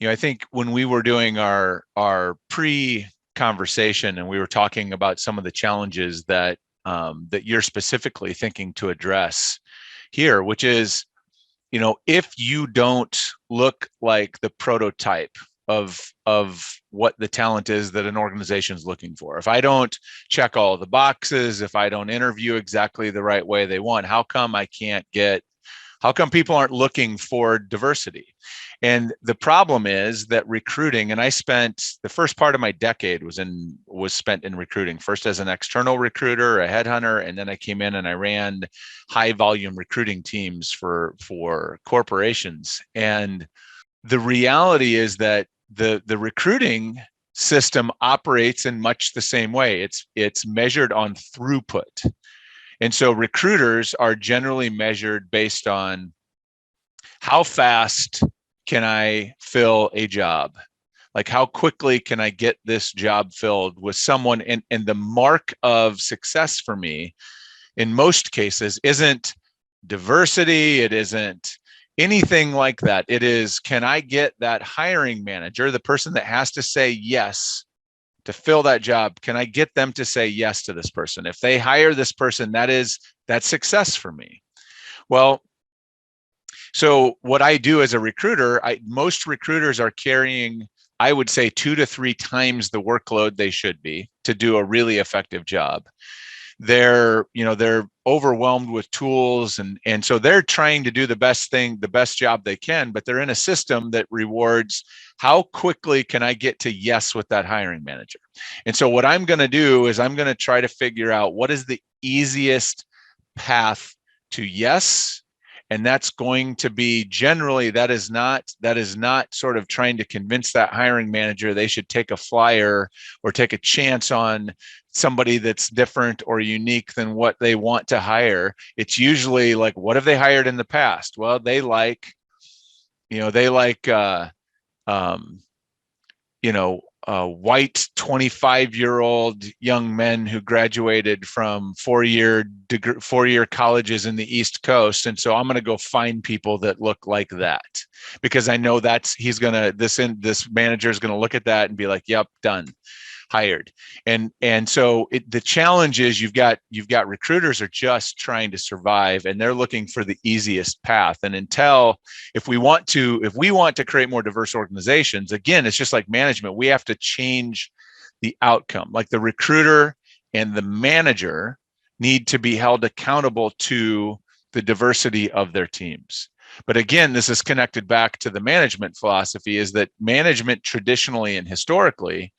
I think when we were doing our pre-conversation and we were talking about some of the challenges that you're specifically thinking to address here, which is, if you don't look like the prototype of what the talent is that an organization is looking for, if I don't check all the boxes, if I don't interview exactly the right way they want, how come people aren't looking for diversity? And the problem is that recruiting, and I spent the first part of my decade was spent in recruiting, first as an external recruiter, a headhunter, and then I came in and I ran high volume recruiting teams for corporations. And the reality is that the recruiting system operates in much the same way. It's measured on throughput. And so recruiters are generally measured based on how fast can I fill a job? Like, how quickly can I get this job filled with someone? And the mark of success for me in most cases isn't diversity. It isn't anything like that. It is, can I get that hiring manager, the person that has to say yes to fill that job? Can I get them to say yes to this person? If they hire this person, that's success for me. Well, so what I do as a recruiter, most recruiters are carrying, I would say, 2 to 3 times the workload they should be to do a really effective job. They're overwhelmed with tools, and so they're trying to do the best job they can, but they're in a system that rewards how quickly can I get to yes with that hiring manager. And so what I'm going to do is I'm going to try to figure out what is the easiest path to yes. And that's going to be generally, that is not sort of trying to convince that hiring manager they should take a flyer or take a chance on somebody that's different or unique than what they want to hire. It's usually like, what have they hired in the past? Well, they like white 25-year-old young men who graduated from four-year colleges in the East Coast. And so I'm going to go find people that look like that, because I know this manager is going to look at that and be like, yep, done, hired. And so the challenge is you've got recruiters are just trying to survive, and they're looking for the easiest path. And if we want to create more diverse organizations, again, it's just like management, we have to change the outcome. Like, the recruiter and the manager need to be held accountable to the diversity of their teams. But again, this is connected back to the management philosophy, is that management traditionally and historically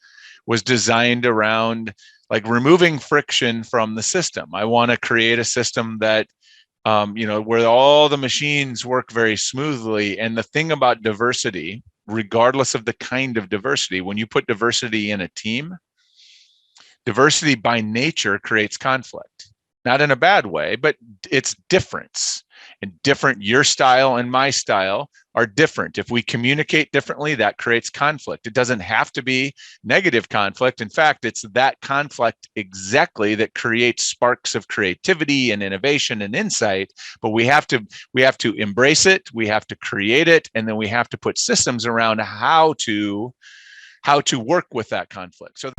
was designed around like removing friction from the system. I want to create a system that, where all the machines work very smoothly. And the thing about diversity, regardless of the kind of diversity, when you put diversity in a team, diversity by nature creates conflict. Not in a bad way, but it's difference. And different, your style and my style are different. If we communicate differently, that creates conflict. It doesn't have to be negative conflict. In fact, it's that conflict exactly that creates sparks of creativity and innovation and insight. But we have to embrace it, we have to create it, and then we have to put systems around how to work with that conflict. So